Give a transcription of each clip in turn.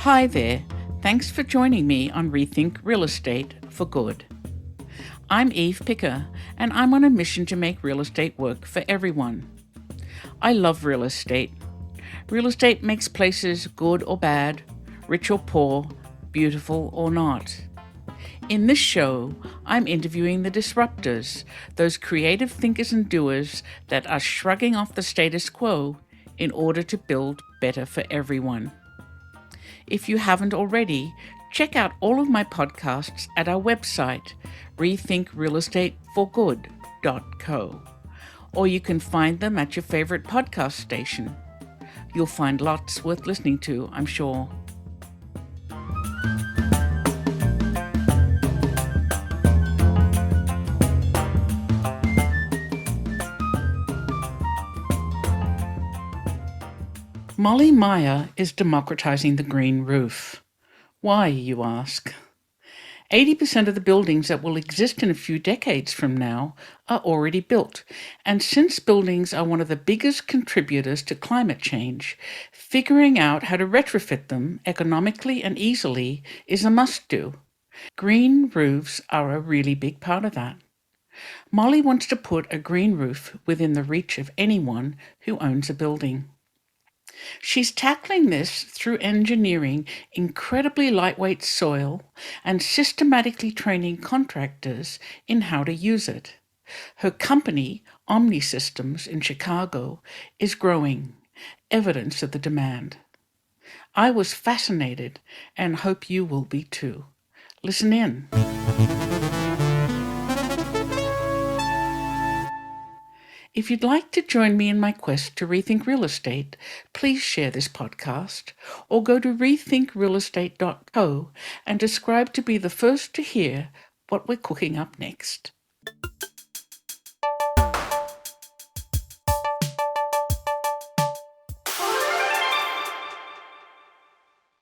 Hi there. Thanks for joining me on Rethink Real Estate for Good. I'm Eve Picker, and I'm on a mission to make real estate work for everyone. I love real estate. Real estate makes places good or bad, rich or poor, beautiful or not. In this show, I'm interviewing the disruptors, those creative thinkers and doers that are shrugging off the status quo in order to build better for everyone. If you haven't already, check out all of my podcasts at our website, rethinkrealestateforgood.co, or you can find them at your favorite podcast station. You'll find lots worth listening to, I'm sure. Molly Meyer is democratizing the green roof. Why, you ask? 80% of the buildings that will exist in a few decades from now are already built, and since buildings are one of the biggest contributors to climate change, figuring out how to retrofit them economically and easily is a must-do. Green roofs are a really big part of that. Molly wants to put a green roof within the reach of anyone who owns a building. She's tackling this through engineering incredibly lightweight soil and systematically training contractors in how to use it. Her company, OmniSystems in Chicago, is growing, evidence of the demand. I was fascinated and hope you will be too. Listen in. If you'd like to join me in my quest to rethink real estate, please share this podcast or go to rethinkrealestate.co and subscribe to be the first to hear what we're cooking up next.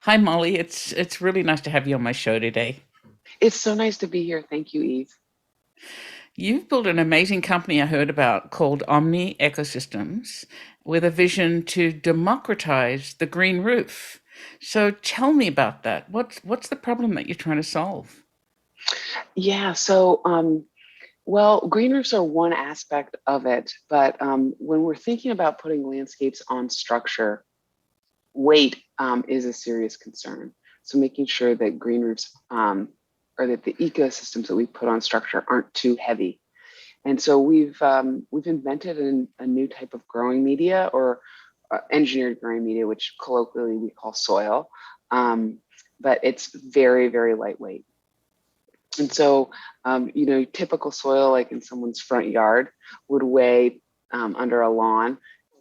Hi, Molly. It's really nice to have you on my show today. It's so nice to be here. Thank you, Eve. You've built an amazing company I heard about called OmniSystems with a vision to democratize the green roof. So tell me about that. What's the problem that you're trying to solve? Yeah, green roofs are one aspect of it, but when we're thinking about putting landscapes on structure, weight is a serious concern. So making sure that green roofs or that the ecosystems that we put on structure aren't too heavy. And so we've invented a new type of growing media or engineered growing media, which colloquially we call soil, but it's very, very lightweight. And so, typical soil, like in someone's front yard, would weigh under a lawn.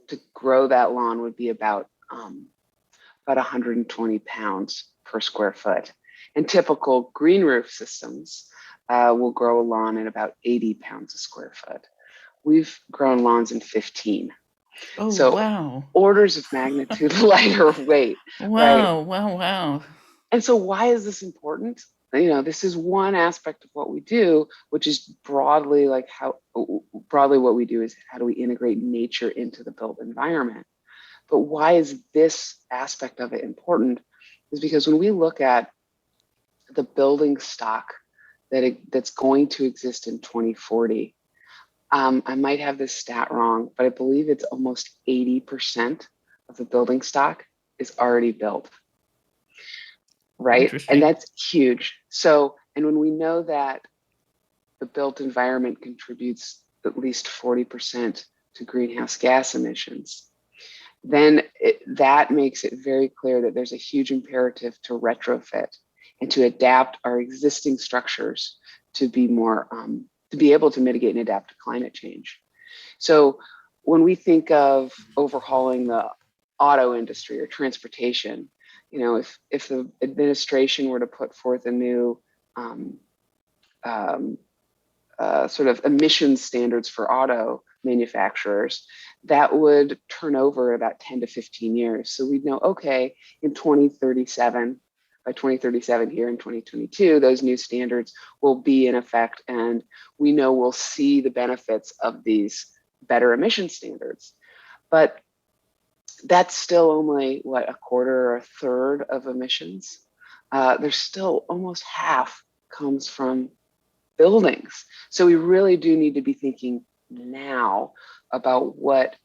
To grow that lawn would be about 120 pounds per square foot. And typical green roof systems will grow a lawn at about 80 pounds a square foot. We've grown lawns in 15. Oh, so wow. Orders of magnitude lighter weight. Wow, Right? wow. And so why is this important? This is one aspect of what we do, which is broadly what we do is how do we integrate nature into the built environment? But why is this aspect of it important? Is because when we look at the building stock that's going to exist in 2040, I might have this stat wrong, but I believe it's almost 80% of the building stock is already built. Right? And that's huge. So, and when we know that the built environment contributes at least 40% to greenhouse gas emissions, then that makes it very clear that there's a huge imperative to retrofit and to adapt our existing structures to be more, to be able to mitigate and adapt to climate change. So when we think of overhauling the auto industry or transportation, if the administration were to put forth a new sort of emissions standards for auto manufacturers, that would turn over about 10 to 15 years. So we'd know, okay, in 2037, by 2037 here in 2022, those new standards will be in effect, and we know we'll see the benefits of these better emission standards. But That's still only what, a quarter or a third of emissions. There's still almost half comes from buildings. So we really do need to be thinking now about what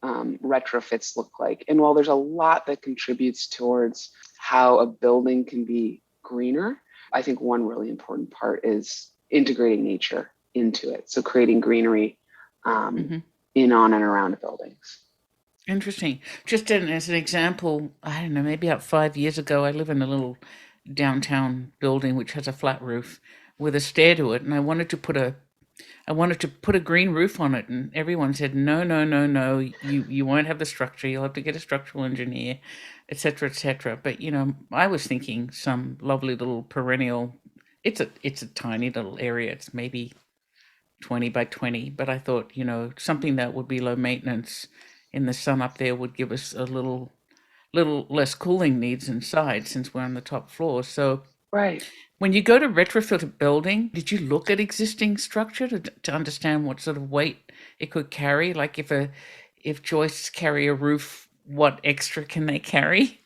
retrofits look like. And while there's a lot that contributes towards how a building can be greener, I think one really important part is integrating nature into it. So creating greenery in, on, and around buildings. Interesting. Just as an example, I don't know, maybe about 5 years ago, I live in a little downtown building which has a flat roof with a stair to it, and I wanted to put a green roof on it, and everyone said, no, no, no, no, you won't have the structure. You'll have to get a structural engineer, etc., etc. But I was thinking some lovely little perennial. It's a tiny little area. It's maybe 20 by 20, but I thought something that would be low maintenance in the sun up there would give us a little less cooling needs inside since we're on the top floor. So Right. when you go to retrofit a building, did you look at existing structure to understand what sort of weight it could carry? Like if joists carry a roof, what extra can they carry?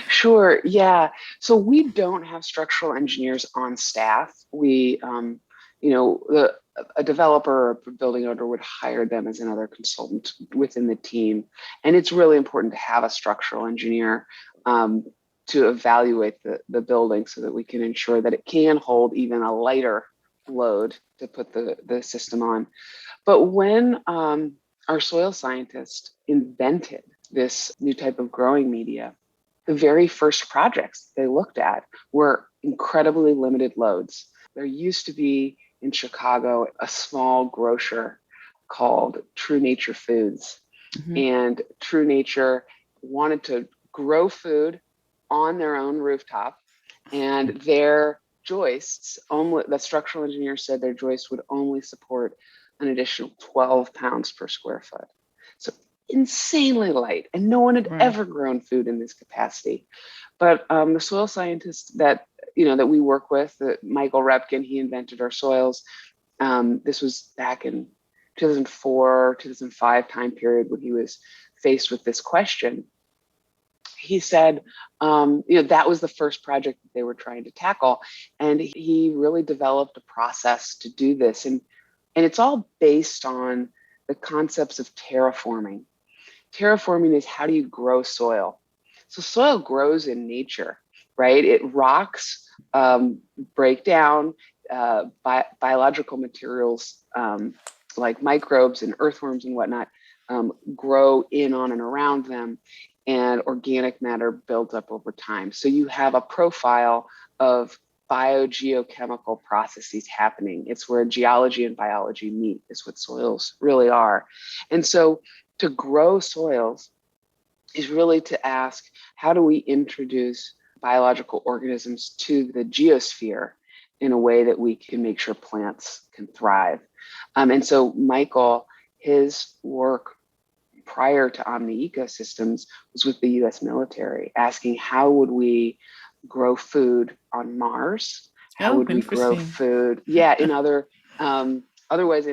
Sure. Yeah. So we don't have structural engineers on staff. A developer or a building owner would hire them as another consultant within the team. And it's really important to have a structural engineer to evaluate the building so that we can ensure that it can hold even a lighter load to put the system on. But when our soil scientist invented this new type of growing media, the very first projects they looked at were incredibly limited loads. There used to be in Chicago a small grocer called True Nature Foods. And True Nature wanted to grow food on their own rooftop, and their joists, only the structural engineer said their joists would only support an additional 12 pounds per square foot. So insanely light, and no one had Right. ever grown food in this capacity. But the soil scientist that we work with, Michael Repkin, he invented our soils. This was back in 2004, 2005 time period when he was faced with this question. He said, that was the first project that they were trying to tackle, and he really developed a process to do this, and it's all based on the concepts of terraforming. Terraforming is, how do you grow soil? So soil grows in nature, right? Rocks break down, biological materials like microbes and earthworms and whatnot grow in, on, and around them, and organic matter builds up over time. So you have a profile of biogeochemical processes happening. It's where geology and biology meet, is what soils really are. And so to grow soils is really to ask, how do we introduce biological organisms to the geosphere in a way that we can make sure plants can thrive? And so Michael, his work prior to OmniSystems was with the US military, asking how would we grow food on Mars? How Oh, would we grow interesting. food? Yeah, in other ways,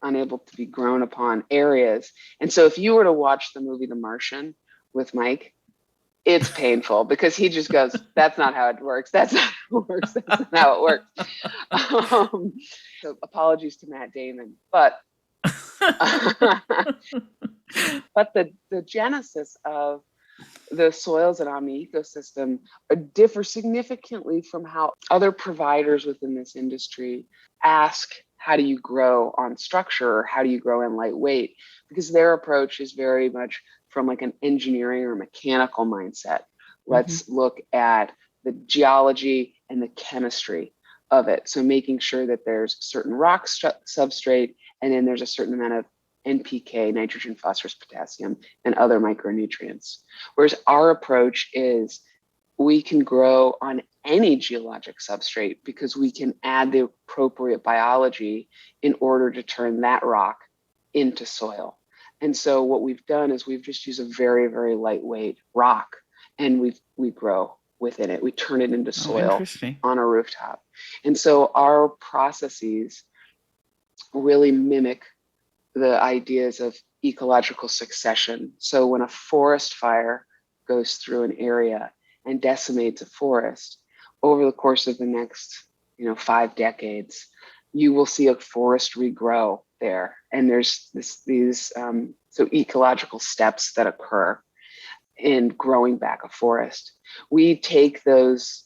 unable to be grown upon areas. And so if you were to watch the movie The Martian with Mike, it's painful because he just goes, that's not how it works. That's not how it works. That's not how it works. So apologies to Matt Damon, but but the genesis of the soils at OmniSystem differ significantly from how other providers within this industry ask, how do you grow on structure, or how do you grow in lightweight? Because their approach is very much from like an engineering or mechanical mindset. Let's look at the geology and the chemistry of it. So making sure that there's certain rock substrate, and then there's a certain amount of NPK, nitrogen, phosphorus, potassium, and other micronutrients. Whereas our approach is, we can grow on any geologic substrate because we can add the appropriate biology in order to turn that rock into soil. And so what we've done is we've just used a very, very lightweight rock, and we grow within it. We turn it into Oh, soil interesting. on a rooftop. And so our processes really mimic the ideas of ecological succession. So when a forest fire goes through an area and decimates a forest, over the course of the next 5 decades, you will see a forest regrow there. And there's these so ecological steps that occur in growing back a forest. We take those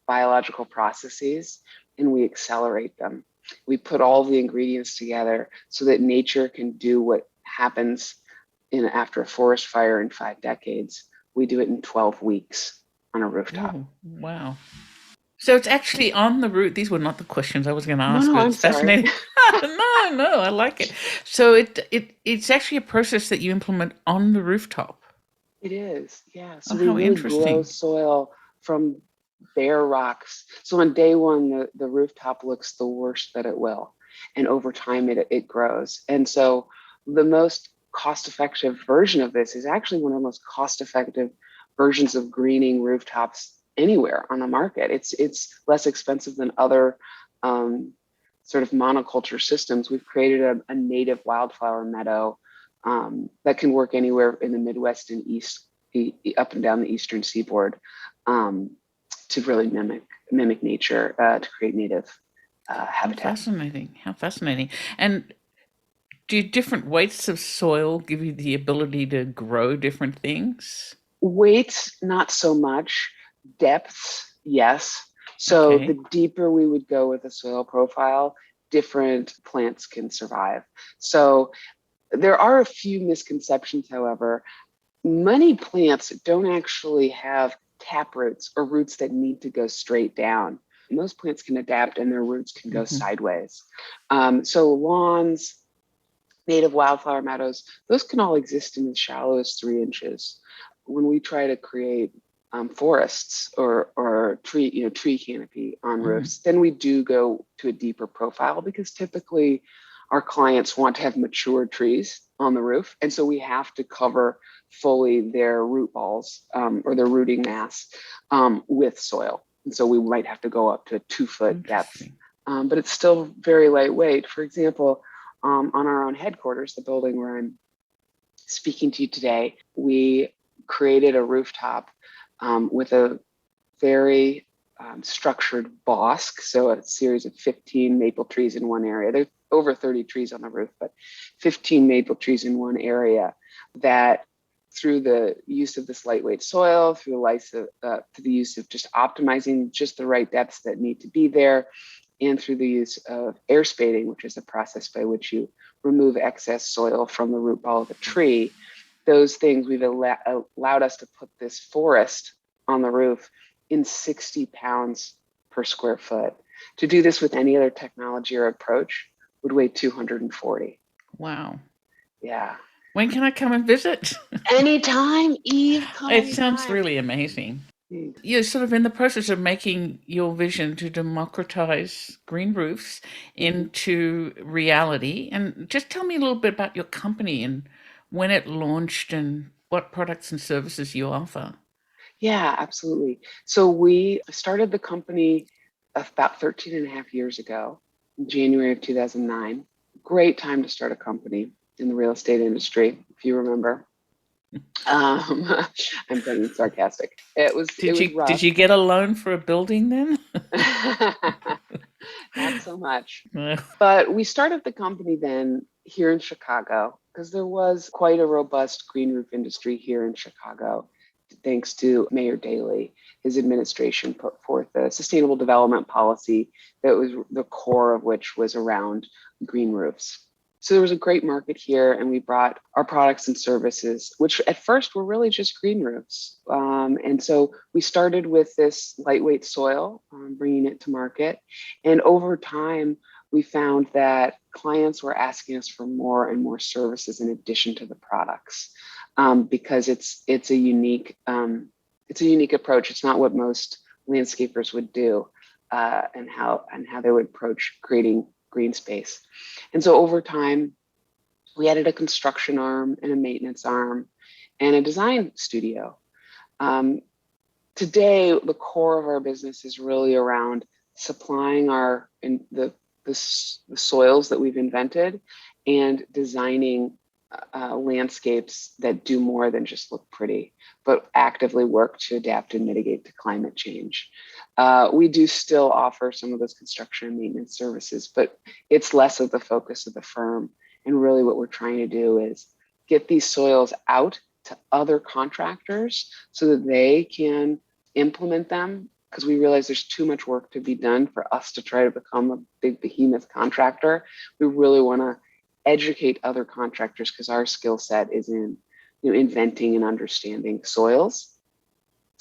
biological processes and we accelerate them. We put all the ingredients together so that nature can do what happens after a forest fire in 5 decades. We do it in 12 weeks on a rooftop. Oh, wow. So it's actually on the roof. These were not the questions I was going to No, ask, no, but I'm it's sorry. fascinating. No, I like it. So it's actually a process that you implement on the rooftop. It is, yeah. Oh, So we how really grow interesting. soil from bare rocks. So on day one, the rooftop looks the worst that it will. And over time, it grows. And so the most cost-effective version of this is actually one of the most cost-effective versions of greening rooftops anywhere on the market. It's less expensive than other sort of monoculture systems. We've created a native wildflower meadow that can work anywhere in the Midwest and East, up and down the Eastern seaboard, to really mimic nature, to create native How habitat. fascinating. How fascinating. And do different weights of soil give you the ability to grow different things? Weight, not so much. Depth, yes. So the Okay. deeper we would go with a soil profile, different plants can survive. So there are a few misconceptions, however. Many plants don't actually have tap roots or roots that need to go straight down. Most plants can adapt and their roots can go Hmm. sideways. So lawns, native wildflower meadows, those can all exist in as shallow as 3 inches. When we try to create forests or tree canopy on Hmm. roofs, then we do go to a deeper profile because typically our clients want to have mature trees on the roof, and so we have to cover fully their root balls, or their rooting mass, with soil. And so we might have to go up to a 2 foot depth, Interesting. but it's still very lightweight. For example, on our own headquarters, the building where I'm speaking to you today, we created a rooftop with a very structured bosque. So a series of 15 maple trees in one area. There's over 30 trees on the roof, but 15 maple trees in one area that, through the use of this lightweight soil, through the use of just optimizing just the right depths that need to be there, and through the use of air spading, which is a process by which you remove excess soil from the root ball of a tree, those things we've allowed us to put this forest on the roof in 60 pounds per square foot. To do this with any other technology or approach would weigh 240. Wow. Yeah. When can I come and visit? Anytime, Eve, come It sounds anytime. really amazing. You're sort of in the process of making your vision to democratize green roofs Mhm. into reality. And just tell me a little bit about your company and when it launched and what products and services you offer. Yeah, absolutely. So we started the company about 13 and a half years ago, in January of 2009. Great time to start a company in the real estate industry, if you remember. Um, I'm being sarcastic. It was Did rough. you get a loan for a building then? Not so much. No. But we started the company then here in Chicago because there was quite a robust green roof industry here in Chicago, thanks to Mayor Daley. His administration put forth a sustainable development policy that was the core of which was around green roofs. So there was a great market here, and we brought our products and services, which at first were really just green roofs. And so we started with this lightweight soil, bringing it to market. And over time, we found that clients were asking us for more and more services in addition to the products, because it's a unique approach. It's not what most landscapers would do, and how they would approach creating green space. And so over time, we added a construction arm and a maintenance arm and a design studio. Um, Today, the core of our business is really around supplying the soils that we've invented and designing landscapes that do more than just look pretty, but actively work to adapt and mitigate to climate change. We do still offer some of those construction and maintenance services, but it's less of the focus of the firm. And really, what we're trying to do is get these soils out to other contractors so that they can implement them, because we realize there's too much work to be done for us to try to become a big behemoth contractor. We really want to educate other contractors because our skill set is in inventing and understanding soils.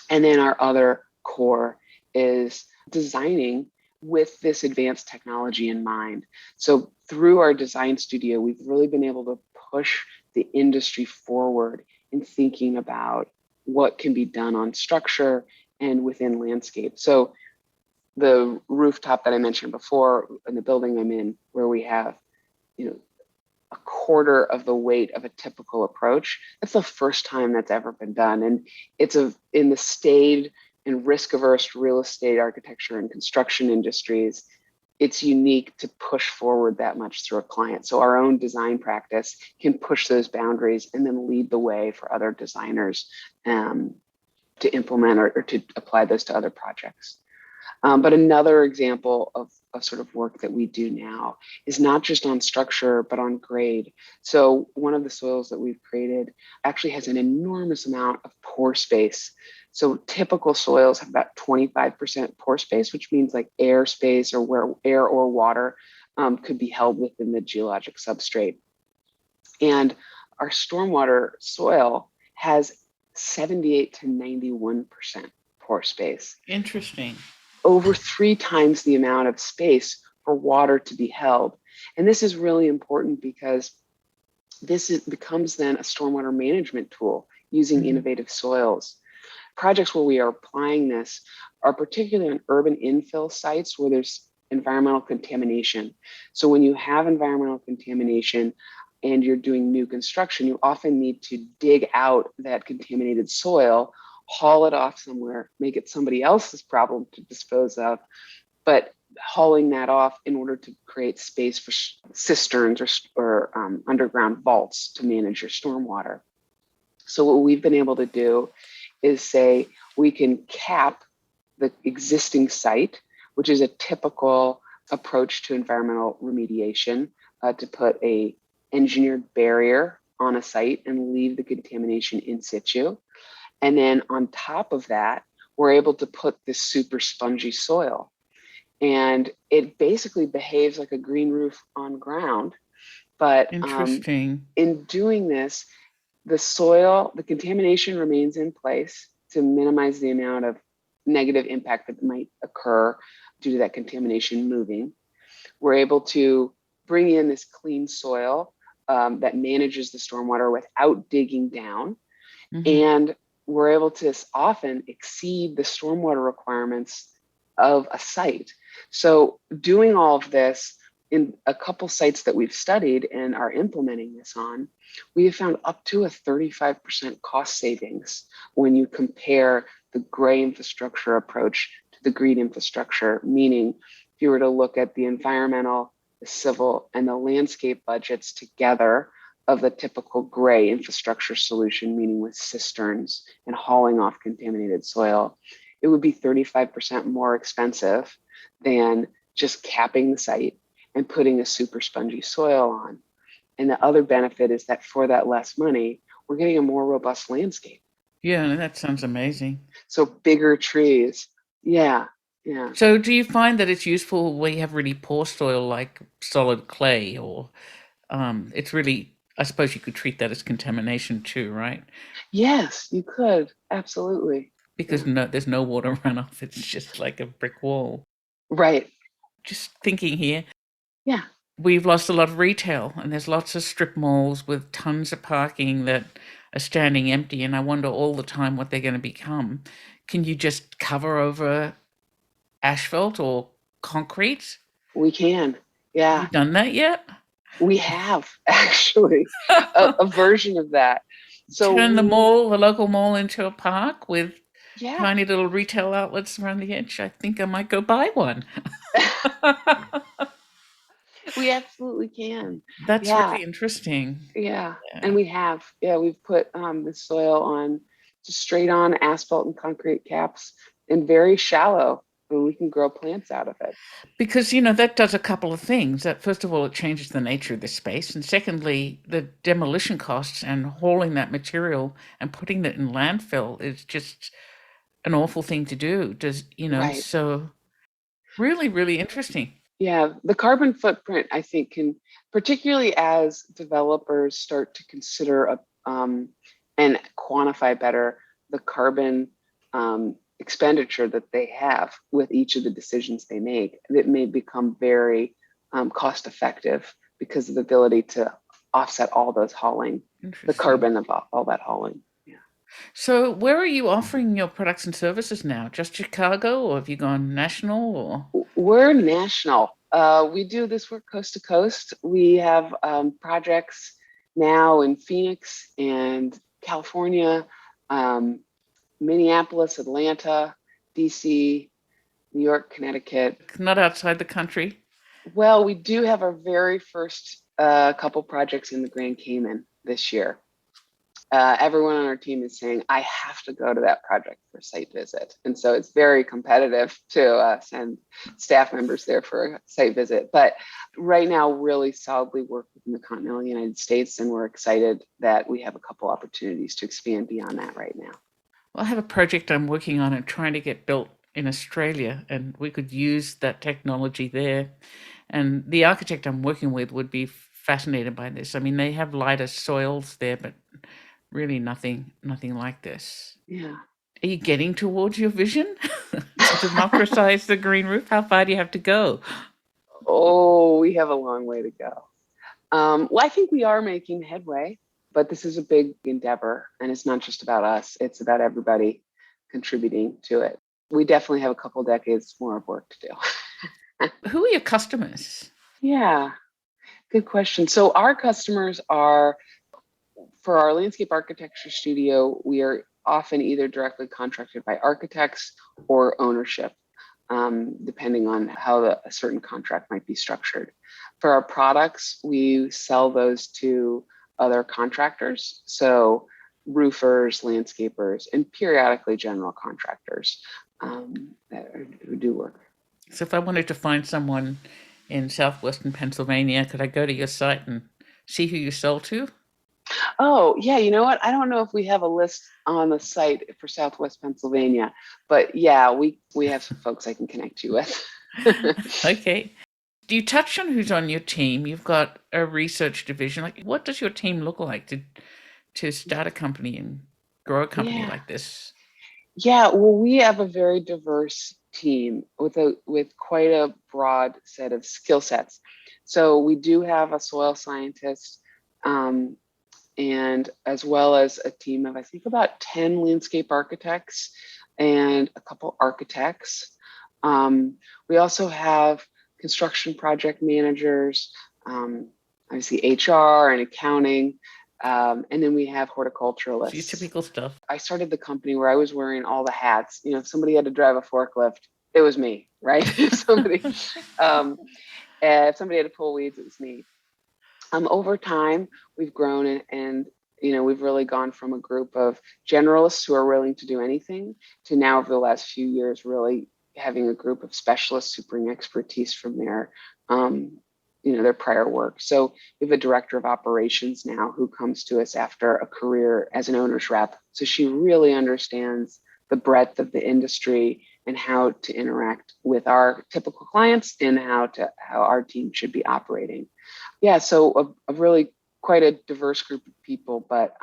And then our other core is designing with this advanced technology in mind. So through our design studio, we've really been able to push the industry forward in thinking about what can be done on structure and within landscape. So the rooftop that I mentioned before in the building I'm in, where we have, a quarter of the weight of a typical approach, that's the first time that's ever been done. And it's in the staid and risk-averse real estate architecture and construction industries, it's unique to push forward that much through a client. So our own design practice can push those boundaries and then lead the way for other designers to implement or to apply those to other projects. But another example of sort of work that we do now is not just on structure, but on grade. So one of the soils that we've created actually has an enormous amount of pore space. So typical soils have about 25% pore space, which means like air space or where air or water could be held within the geologic substrate. And our stormwater soil has 78 to 91% pore space. Interesting. Over 3 times the amount of space for water to be held. And this is really important because becomes then a stormwater management tool using innovative soils. Projects where we are applying this are particularly on urban infill sites where there's environmental contamination. So when you have environmental contamination and you're doing new construction, you often need to dig out that contaminated soil, haul it off somewhere, make it somebody else's problem to dispose of, but hauling that off in order to create space for cisterns or underground vaults to manage your stormwater. So what we've been able to do is say we can cap the existing site, which is a typical approach to environmental remediation, to put a engineered barrier on a site and leave the contamination in situ. And then on top of that, we're able to put this super spongy soil. And it basically behaves like a green roof on ground. But Interesting. in doing this, the contamination remains in place to minimize the amount of negative impact that might occur due to that contamination moving. We're able to bring in this clean soil that manages the stormwater without digging down. And we're able to often exceed the stormwater requirements of a site. So doing all of this in a couple sites that we've studied and are implementing this on, we have found up to a 35% cost savings when you compare the gray infrastructure approach to the green infrastructure, meaning if you were to look at the environmental, the civil, and the landscape budgets together of the typical gray infrastructure solution, meaning with cisterns and hauling off contaminated soil, it would be 35% more expensive than just capping the site and putting a super spongy soil on. And the other benefit is that for that less money, we're getting a more robust landscape. Yeah, that sounds amazing. So bigger trees. Yeah. Yeah. So do you find that it's useful where you have really poor soil like solid clay, or it's really, I suppose you could treat that as contamination too, right? Yes, you could. Absolutely. Because Yeah. there's no water runoff. It's just like a brick wall. Right. Just thinking here, Yeah. we've lost a lot of retail, and there's lots of strip malls with tons of parking that are standing empty, and I wonder all the time what they're going to become. Can you just cover over asphalt or concrete? We can. Have Yeah. you done that yet? We have actually a version of that. So Turn the local mall into a park with yeah. tiny little retail outlets around the edge. I think I might go buy one. We absolutely can. That's Yeah, really interesting. yeah. And Yeah. we have, yeah, we've put the soil on just straight on asphalt and concrete caps and very shallow, and we can grow plants out of it. Because, that does a couple of things. That first of all, it changes the nature of the space. And secondly, the demolition costs and hauling that material and putting it in landfill is just an awful thing to do. Right. So really, really interesting. Yeah, the carbon footprint, I think, can, particularly as developers start to consider and quantify better the carbon expenditure that they have with each of the decisions they make, it may become very cost effective because of the ability to offset all those hauling, the Interesting. carbon of all that hauling. Yeah. So where are you offering your products and services now? Just Chicago, or have you gone national, or? We're national. We do this work coast to coast. We have projects now in Phoenix and California, um, Minneapolis, Atlanta, DC, New York, Connecticut. Not outside the country? Well, we do have our very first couple projects in the Grand Cayman this year. Everyone on our team is saying, I have to go to that project for a site visit. And so it's very competitive to send staff members there for a site visit. But right now, really solidly work within the continental United States. And we're excited that we have a couple opportunities to expand beyond that right now. Well, I have a project I'm working on and trying to get built in Australia, and we could use that technology there. And the architect I'm working with would be fascinated by this. I mean, they have lighter soils there, but really nothing like this. Yeah. Are you getting towards your vision to democratize the green roof? How far do you have to go? Oh, we have a long way to go. Well, I think we are making headway, but this is a big endeavor, and it's not just about us, it's about everybody contributing to it. We definitely have a couple decades more of work to do. Who are your customers? Yeah, good question. So, our customers are, for our landscape architecture studio, we are often either directly contracted by architects or ownership, depending on how a certain contract might be structured. For our products, we sell those to other contractors, so roofers, landscapers, and periodically general contractors who do work. So if I wanted to find someone in southwestern Pennsylvania, could I go to your site and see who you sell to? Oh, yeah, you know what? I don't know if we have a list on the site for Southwest Pennsylvania, but yeah, we have some folks I can connect you with. Okay. Do you touch on who's on your team? You've got a research division. Like, what does your team look like to start a company and grow a company Yeah. like this? Yeah, well, we have a very diverse team with quite a broad set of skill sets. So we do have a soil scientist, um, and as well as a team of, I think, about 10 landscape architects and a couple architects. We also have construction project managers, obviously HR and accounting, and then we have So your horticulturalists. typical stuff. I started the company where I was wearing all the hats. You know, if somebody had to drive a forklift, it was me, right? Um, if somebody had to pull weeds, it was me. Over time, we've grown and we've really gone from a group of generalists who are willing to do anything to now, over the last few years, really having a group of specialists who bring expertise from um, their prior work. So we have a director of operations now who comes to us after a career as an owner's rep. So she really understands the breadth of the industry and how to interact with our typical clients and how our team should be operating. Yeah, so a really quite a diverse group of people. But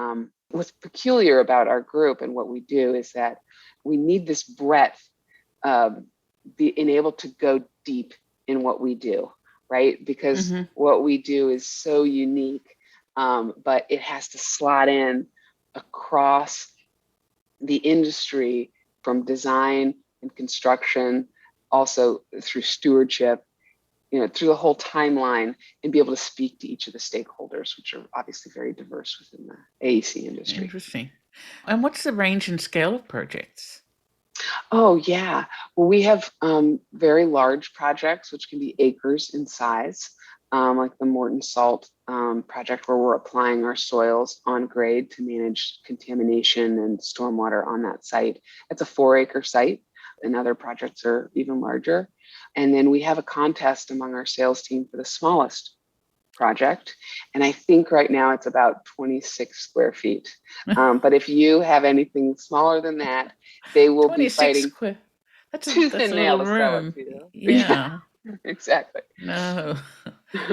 what's peculiar about our group and what we do is that we need this breadth, being able to go deep in what we do, right? Because Mm-hmm. what we do is so unique, but it has to slot in across the industry from design and construction, also through stewardship, through the whole timeline, and be able to speak to each of the stakeholders, which are obviously very diverse within the AEC industry. Interesting. And what's the range and scale of projects? Oh, yeah. Well, we have very large projects, which can be acres in size. like the Morton Salt project, where we're applying our soils on grade to manage contamination and stormwater on that site. It's a 4-acre site, and other projects are even larger. And then we have a contest among our sales team for the smallest project. And I think right now it's about 26 square feet. But if you have anything smaller than that, they will be 26 fighting square. tooth That's and a nail little to sell it room. to you. Yeah, Yeah. exactly. No.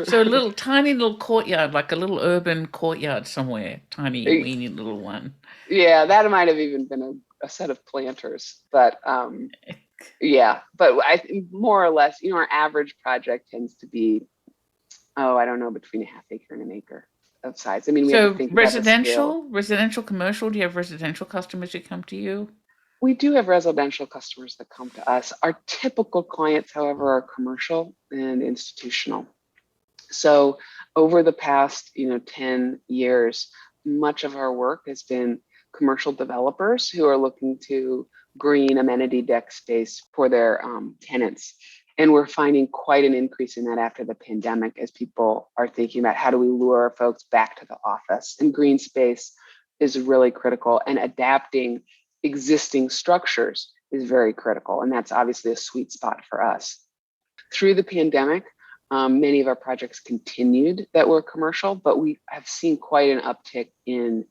So a little tiny little courtyard, like a little urban courtyard somewhere. Tiny, weeny little one. Yeah, that might have even been a set of planters. But yeah, but I think more or less, our average project tends to be, I don't know, between a half acre and an acre of size. I mean, we have to So think about the scale. residential, commercial. Do you have residential customers who come to you? We do have residential customers that come to us. Our typical clients, however, are commercial and institutional. So over the past, 10 years, much of our work has been commercial developers who are looking to green amenity deck space for their tenants. And we're finding quite an increase in that after the pandemic, as people are thinking about how do we lure our folks back to the office. And green space is really critical, and adapting existing structures is very critical. And that's obviously a sweet spot for us. Through the pandemic, many of our projects continued that were commercial, but we have seen quite an uptick in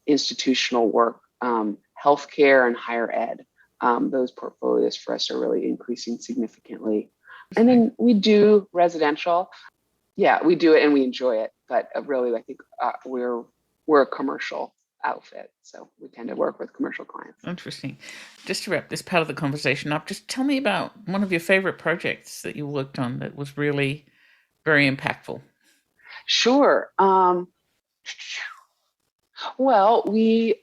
institutional work, healthcare and higher ed. Those portfolios for us are really increasing significantly. And then we do residential. Yeah, we do it and we enjoy it. But really, I think we're a commercial outfit. So we tend to work with commercial clients. Interesting. Just to wrap this part of the conversation up, just tell me about one of your favorite projects that you worked on that was really very impactful. Sure. Well, we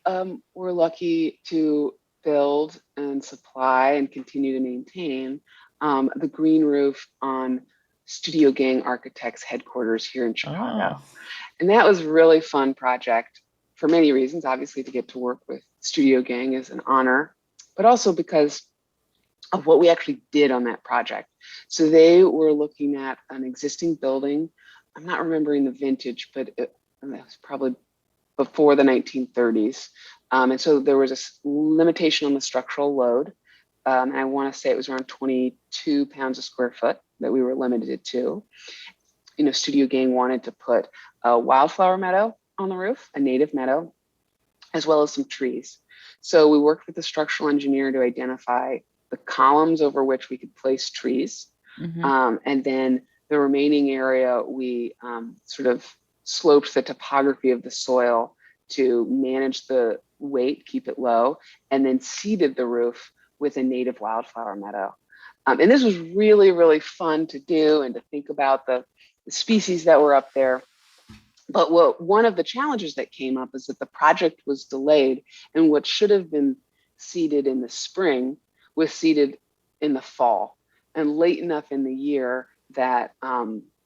were lucky to build and supply and continue to maintain the green roof on Studio Gang Architects headquarters here in Chicago. Oh, And that was a really fun project for many reasons. Obviously, to get to work with Studio Gang is an honor, but also because of what we actually did on that project. So they were looking at an existing building. I'm not remembering the vintage, but it was probably before the 1930s. And so there was a limitation on the structural load. And I want to say it was around 22 pounds a square foot that we were limited to. Studio Gang wanted to put a wildflower meadow on the roof, a native meadow, as well as some trees. So we worked with the structural engineer to identify the columns over which we could place trees. mm-hmm. And then the remaining area, we sort of sloped the topography of the soil to manage the weight, keep it low, and then seeded the roof with a native wildflower meadow. And this was really, really fun to do and to think about the species that were up there. But one of the challenges that came up is that the project was delayed, and what should have been seeded in the spring was seeded in the fall, and late enough in the year that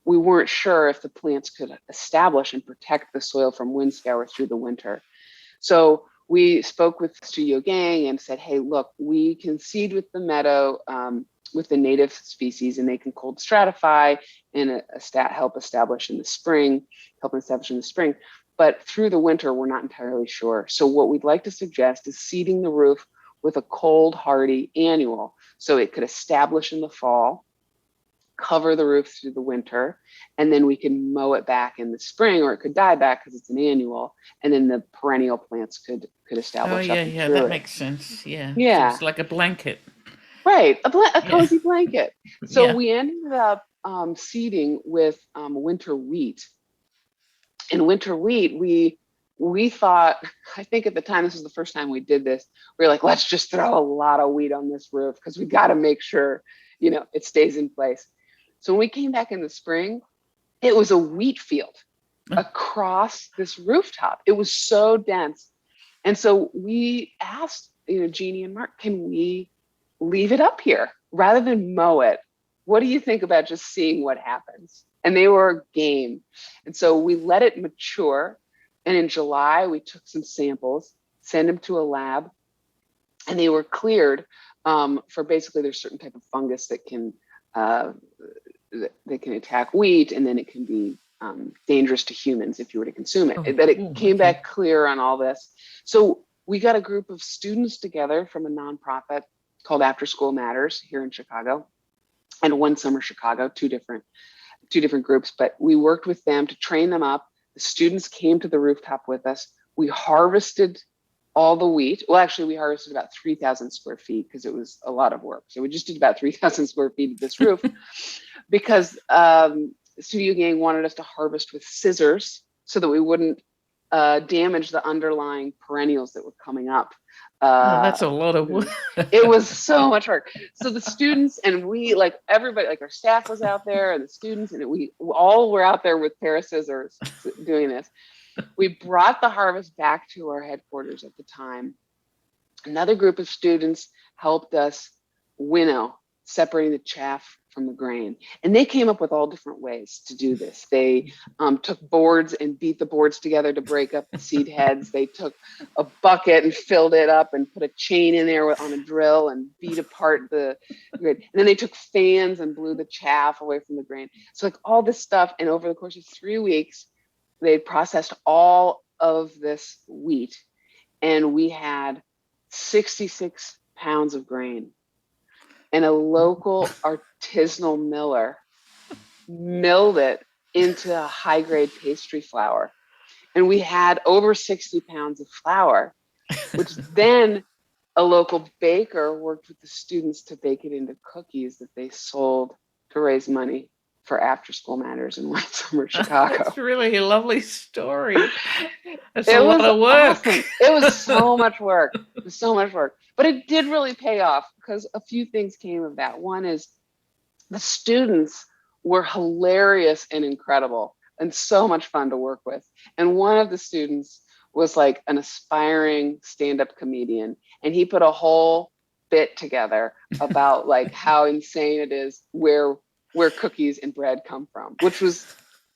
we weren't sure if the plants could establish and protect the soil from wind scour through the winter. So we spoke with Studio Gang and said, hey, look, we can seed with the meadow, with the native species, and they can cold stratify and help establish in the spring. But through the winter, we're not entirely sure. So what we'd like to suggest is seeding the roof with a cold, hardy annual, so it could establish in the fall, cover the roof through the winter, and then we can mow it back in the spring, or it could die back because it's an annual, and then the perennial plants could Oh, establish up and yeah, through that it. makes sense. Yeah. So Yeah, it's like a blanket. right, a Yeah. cozy blanket. So Yeah. we ended up seeding with winter wheat. And winter wheat, we thought, I think at the time, this was the first time we did this, we were like, let's just throw a lot of wheat on this roof because we got to make sure, it stays in place. So when we came back in the spring, it was a wheat field across this rooftop. It was so dense. And so we asked, Jeannie and Mark, can we leave it up here rather than mow it? What do you think about just seeing what happens? And they were game. And so we let it mature. And in July, we took some samples, sent them to a lab, and they were cleared for basically there's certain type of fungus that can that can attack wheat, and then it can be dangerous to humans if you were to consume it. Oh, But it cool. came Okay. back clear on all this. So we got a group of students together from a nonprofit called After School Matters here in Chicago, and One Summer Chicago, two different groups. But we worked with them to train them up. The students came to the rooftop with us. We harvested all the wheat. Well, actually, we harvested about 3,000 square feet because it was a lot of work. So we just did about 3,000 square feet of this roof because Studio Gang wanted us to harvest with scissors so that we wouldn't damage the underlying perennials that were coming up. Oh, that's a lot of work. It was so much work. So the students and we, like everybody, like our staff was out there and the students, and we all were out there with a pair of scissors doing this. We brought the harvest back to our headquarters at the time. Another group of students helped us winnow, separating the chaff from the grain. And they came up with all different ways to do this. They took boards and beat the boards together to break up the seed heads. They took a bucket and filled it up and put a chain in there on a drill and beat apart the grain. And then they took fans and blew the chaff away from the grain. So like all this stuff. And over the course of 3 weeks, they processed all of this wheat. And we had 66 pounds of grain. And a local artisanal miller milled it into a high-grade pastry flour. And we had over 60 pounds of flour, which then a local baker worked with the students to bake it into cookies that they sold to raise money for After School Matters in One Summer Chicago. That's really a lovely story. It's a lot of work. Awesome. It was so much work. It was so much work. But it did really pay off because a few things came of that. One is the students were hilarious and incredible and so much fun to work with. And one of the students was like an aspiring stand-up comedian, and he put a whole bit together about like how insane it is where cookies and bread come from, which was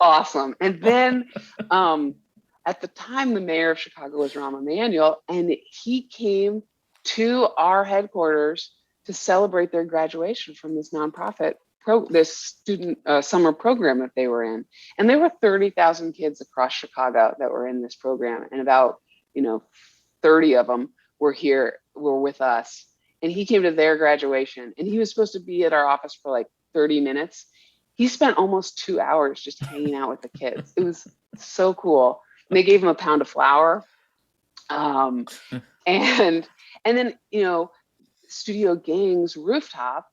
awesome. And then at the time, the mayor of Chicago was Rahm Emanuel, and he came to our headquarters to celebrate their graduation from this nonprofit, this student summer program that they were in. And there were 30,000 kids across Chicago that were in this program, and about 30 of them were with us. And he came to their graduation, and he was supposed to be at our office for like 30 minutes. He spent almost 2 hours just hanging out with the kids. It was so cool. And they gave him a pound of flour. And then, Studio Gang's rooftop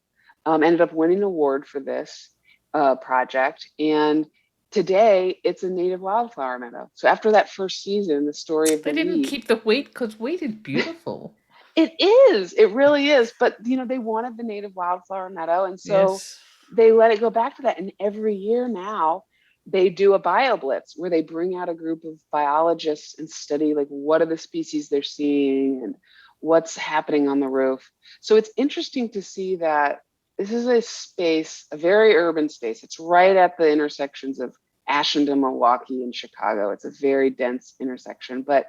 ended up winning an award for this project. And today it's a native wildflower meadow. So after that first season, the story of They didn't keep the wheat because wheat is beautiful. It is. It really is. But, they wanted the native wildflower meadow. And so Yes. they let it go back to that. And every year now they do a BioBlitz where they bring out a group of biologists and study like what are the species they're seeing and what's happening on the roof. So it's interesting to see that this is a space, a very urban space. It's right at the intersections of Ashland, Milwaukee, and Chicago. It's a very dense intersection. But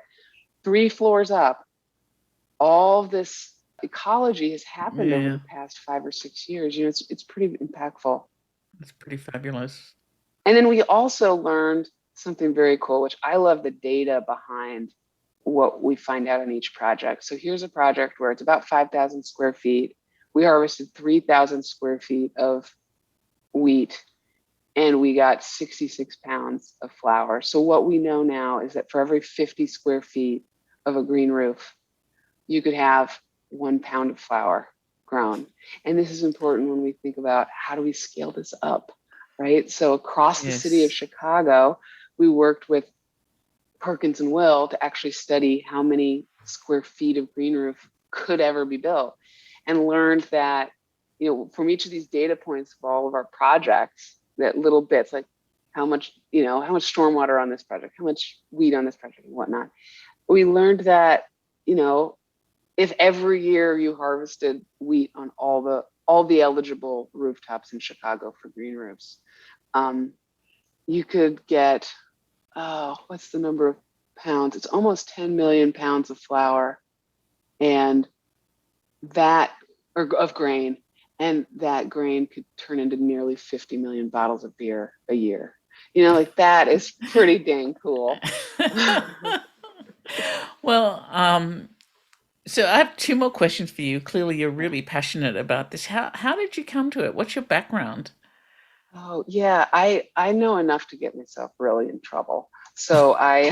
3 floors up, all this ecology has happened over the past 5 or 6 years. It's pretty impactful. It's pretty fabulous. And then we also learned something very cool, which I love the data behind what we find out in each project. So here's a project where it's about 5,000 square feet. We harvested 3,000 square feet of wheat, and we got 66 pounds of flour. So what we know now is that for every 50 square feet of a green roof, you could have 1 pound of flour grown. And this is important when we think about how do we scale this up, right? So across the city of Chicago, we worked with Perkins and Will to actually study how many square feet of green roof could ever be built, and learned that, from each of these data points of all of our projects, that little bits like how much stormwater on this project, how much wheat on this project and whatnot. We learned that, if every year you harvested wheat on all the eligible rooftops in Chicago for green roofs, you could get, what's the number of pounds? It's almost 10 million pounds of flour, and of grain. and that grain could turn into nearly 50 million bottles of beer a year. You know, like that is pretty dang cool. Well, so I have two more questions for you. Clearly, you're really passionate about this. How did you come to it? What's your background? Oh yeah, I know enough to get myself really in trouble. So I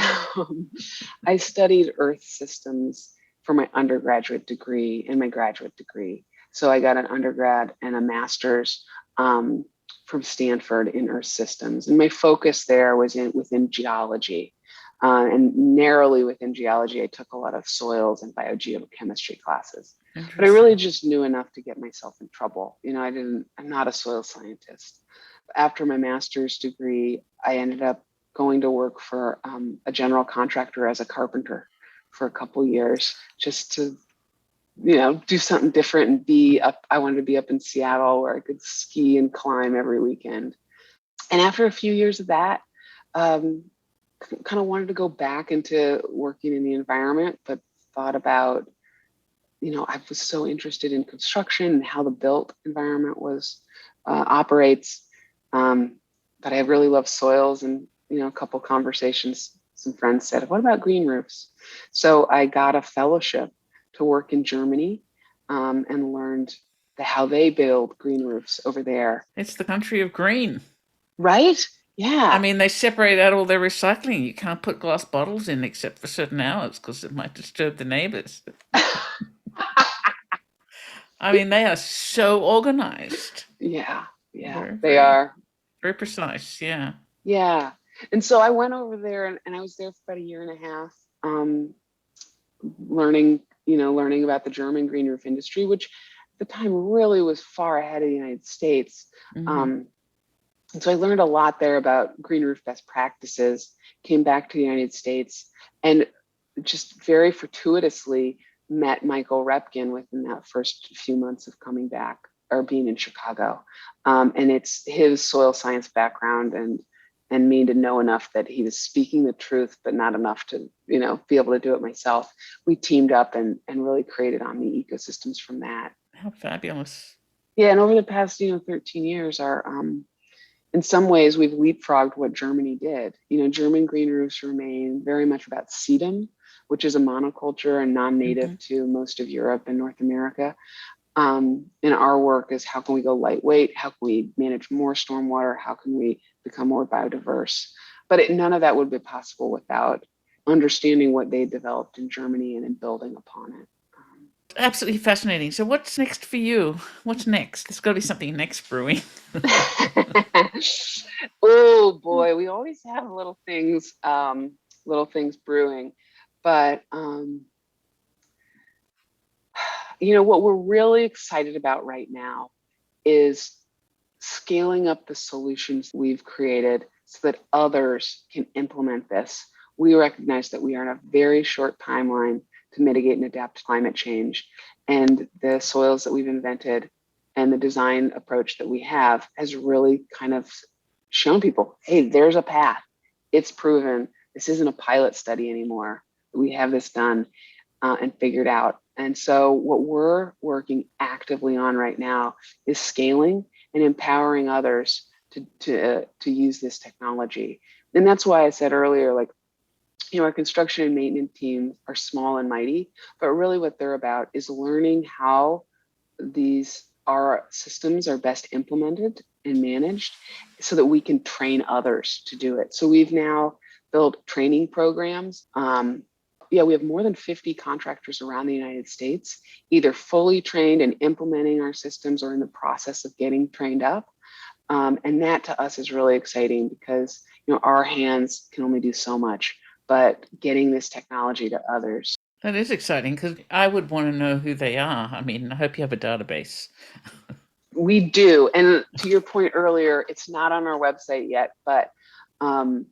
studied Earth systems for my undergraduate degree and my graduate degree. So I got an undergrad and a master's um, from Stanford in Earth systems, and my focus there was within geology. And narrowly within geology, I took a lot of soils and biogeochemistry classes. But I really Interesting. just knew enough to get myself in trouble. You know, I'm not a soil scientist. After my master's degree, I ended up going to work for a general contractor as a carpenter for a couple years just to, you know, do something different and be up. I wanted to be up in Seattle where I could ski and climb every weekend. And after a few years of that, um, kind of wanted to go back into working in the environment, but thought about, you know, I was so interested in construction and how the built environment was operates. Um, but I really love soils, and you know, a couple conversations, some friends said, "What about green roofs?" So I got a fellowship to work in Germany and learned how they build green roofs over there. It's the country of green. Right? I Yeah. mean, they separate out all their recycling. You can't put glass bottles in except for certain hours because it might disturb the neighbors. I mean, they are so organized. Yeah. Yeah. Very, They very, are. very precise. Yeah. Yeah. And so I went over there and I was there for about a year and a half, learning, you know, learning about the German green roof industry, which at the time really was far ahead of the United States. Hmm. Um, and so I learned a lot there about green roof best practices, came back to the United States, and just very fortuitously met Michael Repkin within that first few months of coming back or being in Chicago. And it's his soil science background and me to know enough that he was speaking the truth, but not enough to, you know, be able to do it myself. We teamed up and really created OmniSystems from that. How fabulous. Yeah, and over the past, you know, 13 years, our in some ways we've leapfrogged what Germany did. You know, German green roofs remain very much about sedum, which is a monoculture and non-native Hmm. to most of Europe and North America. And our work is how can we go lightweight? How can we manage more stormwater? How can we become more biodiverse? But none of that would be possible without understanding what they developed in Germany and in building upon it. Absolutely fascinating. So, what's next for you? What's next? There's got to be something next brewing. Oh boy, we always have little things brewing, but you know what we're really excited about right now is scaling up the solutions we've created so that others can implement this. We recognize that we are in a very short timeline to mitigate and adapt to climate change. And the soils that we've invented and the design approach that we have has really kind of shown people, hey, there's a path. It's proven. This isn't a pilot study anymore. We have this done and figured out. And so, what we're working actively on right now is scaling and empowering others to use this technology. And that's why I said earlier, like, you know, our construction and maintenance teams are small and mighty, but really what they're about is learning how these our systems are best implemented and managed so that we can train others to do it. So we've now built training programs. Yeah, we have more than 50 contractors around the United States, either fully trained and implementing our systems or in the process of getting trained up. And that to us is really exciting because, you know, our hands can only do so much, but getting this technology to others. That is exciting because I would want to know who they are. I mean, I hope you have a database. We do. And to your point earlier, it's not on our website yet, um,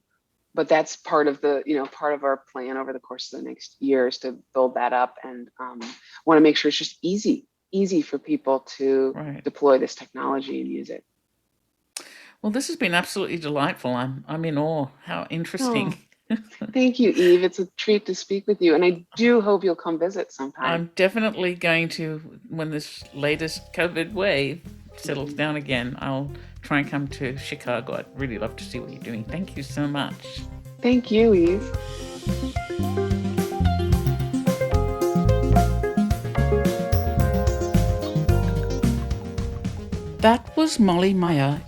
but that's part of the, you know, part of our plan over the course of the next year is to build that up and want to make sure it's just easy for people to Right. deploy this technology and use it. Well, this has been absolutely delightful. I'm in awe. How interesting. Oh, Thank you, Eve. It's a treat to speak with you, and I do hope you'll come visit sometime. I'm definitely going to, when this latest COVID wave settles down again, I'll try and come to Chicago. I'd really love to see what you're doing. Thank you so much. Thank you, Eve. That was Molly Meyer,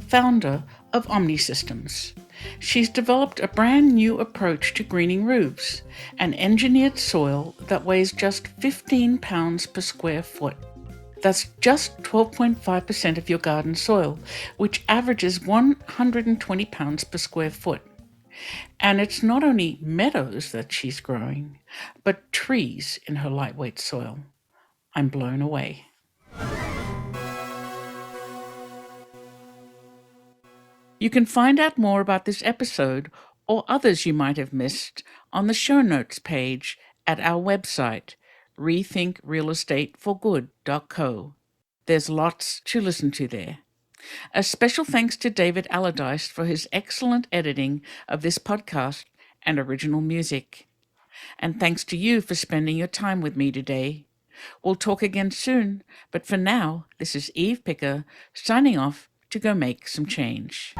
founder of OmniSystems. She's developed a brand new approach to greening roofs, an engineered soil that weighs just 15 pounds per square foot. That's just 12.5% of your garden soil, which averages 120 pounds per square foot. And it's not only meadows that she's growing, but trees in her lightweight soil. I'm blown away. You can find out more about this episode or others you might have missed on the show notes page at our website, rethinkrealestateforgood.co. There's lots to listen to there. A special thanks to David Allardyce for his excellent editing of this podcast and original music. And thanks to you for spending your time with me today. We'll talk again soon, but for now, this is Eve Picker signing off to go make some change.